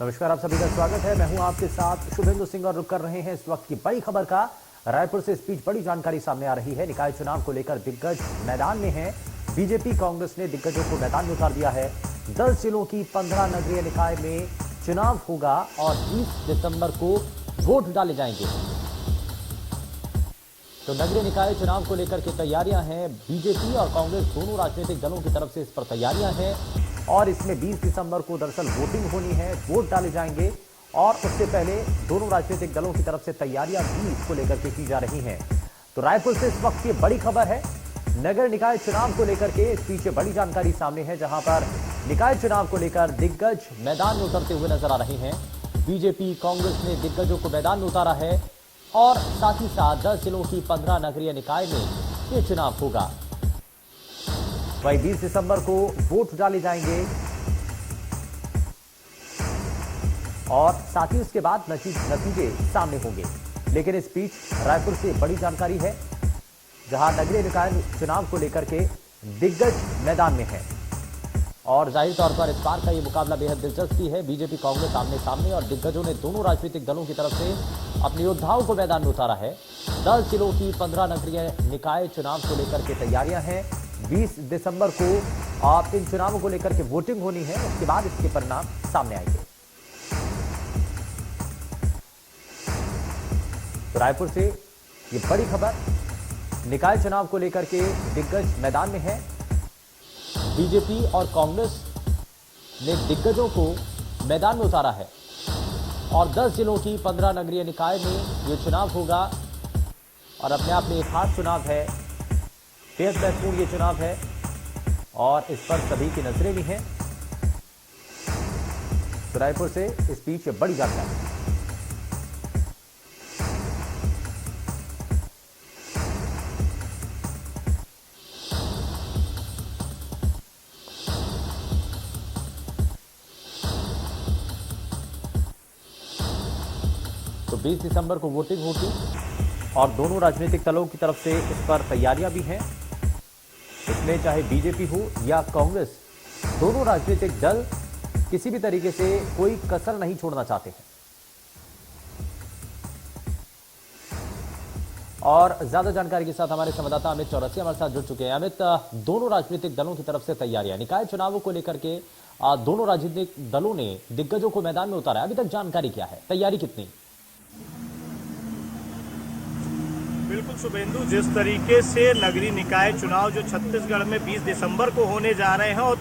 नमस्कार, आप सभी का स्वागत है। मैं हूं आपके साथ शुभेंदु सिंह और रुक कर रहे हैं इस वक्त की बड़ी खबर का। रायपुर से इस बीच बड़ी जानकारी सामने आ रही है। निकाय चुनाव को लेकर दिग्गज मैदान में हैं। बीजेपी कांग्रेस ने दिग्गजों को मैदान में उतार दिया है। 10 जिलों की 15 नगरीय निकाय में चुनाव होगा और 20 दिसंबर को वोट डाले जाएंगे। तो नगरीय निकाय चुनाव को लेकर के तैयारियां हैं। बीजेपी और कांग्रेस दोनों राजनीतिक दलों की तरफ से इस पर तैयारियां हैं और इसमें 20 दिसंबर को दरअसल वोटिंग होनी है, वोट डाले जाएंगे और उससे पहले दोनों राजनीतिक दलों की तरफ से तैयारियां भी इसको लेकर के की जा रही हैं। तो रायपुर से इस वक्त की बड़ी खबर है। नगर निकाय चुनाव को लेकर के इस पीछे बड़ी जानकारी सामने है, जहां पर निकाय चुनाव को लेकर दिग्गज मैदान में उतरते हुए नजर आ रहे हैं। बीजेपी कांग्रेस ने दिग्गजों को मैदान में उतारा है और साथ ही साथ 10 जिलों की 15 नगरीय निकाय में ये चुनाव होगा। वही 20 दिसंबर को वोट डाले जाएंगे और साथ ही उसके बाद नतीजे सामने होंगे। लेकिन इस बीच रायपुर से बड़ी जानकारी है, जहां नगरीय निकाय चुनाव को लेकर के दिग्गज मैदान में है और जाहिर तौर पर इस बार का ये मुकाबला बेहद दिलचस्पी है। बीजेपी कांग्रेस आमने सामने और दिग्गजों ने दोनों राजनीतिक दलों की तरफ से अपने योद्धाओं को मैदान में उतारा है। 10 जिलों की 15 नगरीय निकाय चुनाव को लेकर के तैयारियां हैं। 20 दिसंबर को आप इन चुनावों को लेकर के वोटिंग होनी है, उसके बाद इसके परिणाम सामने आएंगे। तो रायपुर से ये बड़ी खबर, निकाय चुनाव को लेकर के दिग्गज मैदान में है। बीजेपी और कांग्रेस ने दिग्गजों को मैदान में उतारा है और 10 जिलों की 15 नगरीय निकाय में ये चुनाव होगा और अपने आप में एक खास चुनाव है, बेहद महत्वपूर्ण ये चुनाव है और इस पर सभी की नजरें भी हैं। तो रायपुर से इस बीच बड़ी जानकारी। तो 20 दिसंबर को वोटिंग होगी और दोनों राजनीतिक दलों की तरफ से इस पर तैयारियां भी हैं। इसमें चाहे बीजेपी हो या कांग्रेस, दोनों राजनीतिक दल किसी भी तरीके से कोई कसर नहीं छोड़ना चाहते हैं। और ज्यादा जानकारी के साथ हमारे संवाददाता अमित चौरसिया हमारे साथ जुड़ चुके हैं। अमित, दोनों राजनीतिक दलों की तरफ से तैयारियां, निकाय चुनावों को लेकर के दोनों राजनीतिक दलों ने दिग्गजों को मैदान में उतारा है। अभी तक जानकारी क्या है, तैयारी कितनी? बिल्कुल शुभेंदु, जिस तरीके से नगरीय निकाय चुनाव जो छत्तीसगढ़ में 20 दिसंबर को होने जा रहे हैं और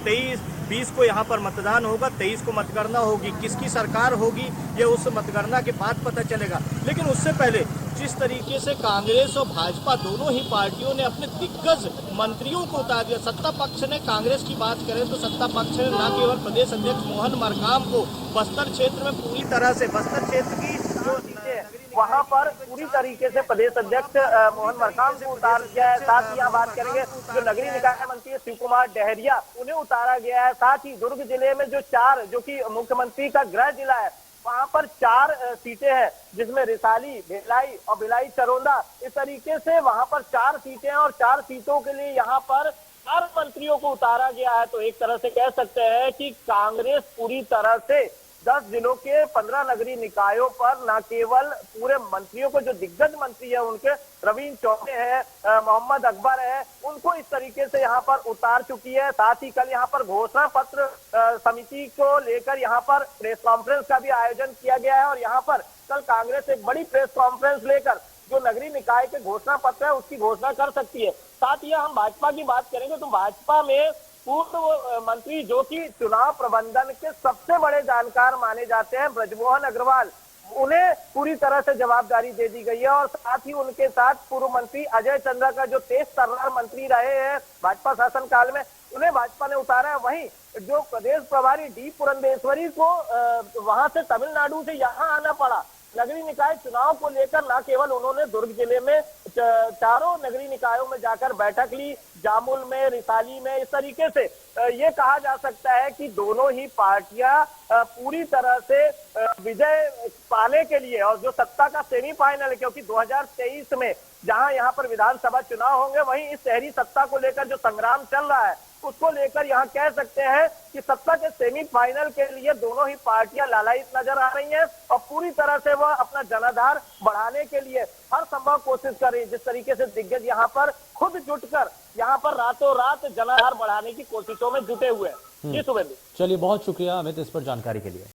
20 को यहाँ पर मतदान होगा, 23 को मतगणना होगी। किसकी सरकार होगी ये उस मतगणना के बाद पता चलेगा। लेकिन उससे पहले जिस तरीके से कांग्रेस और भाजपा दोनों ही पार्टियों ने अपने दिग्गज मंत्रियों को उतार दिया। सत्ता पक्ष ने, कांग्रेस की बात करें तो सत्ता पक्ष ने न केवल प्रदेश अध्यक्ष मोहन मरकाम को बस्तर क्षेत्र में पूरी तरह से, बस्तर क्षेत्र की जो वहां पर पूरी तरीके से प्रदेश अध्यक्ष मोहन मरकाम को उतार दिया है। साथ ही यहाँ बात करेंगे जो नगरीय निकाय मंत्री शिव कुमार डहरिया, उन्हें उतारा गया है। साथ ही दुर्ग जिले में जो कि मुख्यमंत्री का गृह जिला है, वहां पर 4 सीटें हैं, जिसमें रिसाली, भिलाई और भिलाई चरोंदा, इस तरीके से वहां पर 4 सीटें हैं और 4 सीटों के लिए यहाँ पर 4 मंत्रियों को उतारा गया है। तो एक तरह से कह सकते हैं कि कांग्रेस पूरी तरह से 10 जिलों के 15 नगरीय निकायों पर न केवल पूरे मंत्रियों को, जो दिग्गज मंत्री है उनके, रवीन चौबे है, मोहम्मद अकबर है, उनको इस तरीके से यहाँ पर उतार चुकी है। साथ ही कल यहाँ पर घोषणा पत्र समिति को लेकर यहाँ पर प्रेस कॉन्फ्रेंस का भी आयोजन किया गया है और यहाँ पर कल कांग्रेस एक बड़ी प्रेस कॉन्फ्रेंस लेकर जो नगरीय निकाय के घोषणा पत्र है उसकी घोषणा कर सकती है। साथ ही हम भाजपा की बात करेंगे तो भाजपा में पूर्व मंत्री जो कि चुनाव प्रबंधन के सबसे बड़े जानकार माने जाते हैं, ब्रजमोहन अग्रवाल, उन्हें पूरी तरह से जवाबदारी दे दी गई है और साथ ही उनके साथ पूर्व मंत्री अजय चंद्रा का जो तेज तर्रार मंत्री रहे हैं भाजपा शासन काल में, उन्हें भाजपा ने उतारा है। वहीं जो प्रदेश प्रभारी डी पुरंदेश्वरी को वहां से तमिलनाडु से यहाँ आना पड़ा नगरीय निकाय चुनाव को लेकर। न केवल उन्होंने दुर्ग जिले में 4 नगरीय निकायों में जाकर बैठक ली, जामुल में, रिसाली में, इस तरीके से ये कहा जा सकता है कि दोनों ही पार्टियां पूरी तरह से विजय पाने के लिए, और जो सत्ता का सेमीफाइनल है, क्योंकि 2023 में जहां यहाँ पर विधानसभा चुनाव होंगे, वहीं इस शहरी सत्ता को लेकर जो संग्राम चल रहा है उसको लेकर यहाँ कह सकते हैं कि सत्ता के सेमीफाइनल के लिए दोनों ही पार्टियां लालायित नजर आ रही हैं और पूरी तरह से वह अपना जनाधार बढ़ाने के लिए हर संभव कोशिश कर रही है। जिस तरीके से दिग्गज यहाँ पर खुद जुटकर यहाँ पर रातों रात जनाधार बढ़ाने की कोशिशों में जुटे हुए हैं। जी शुभेंदु। चलिए, बहुत शुक्रिया अमित इस पर जानकारी के लिए।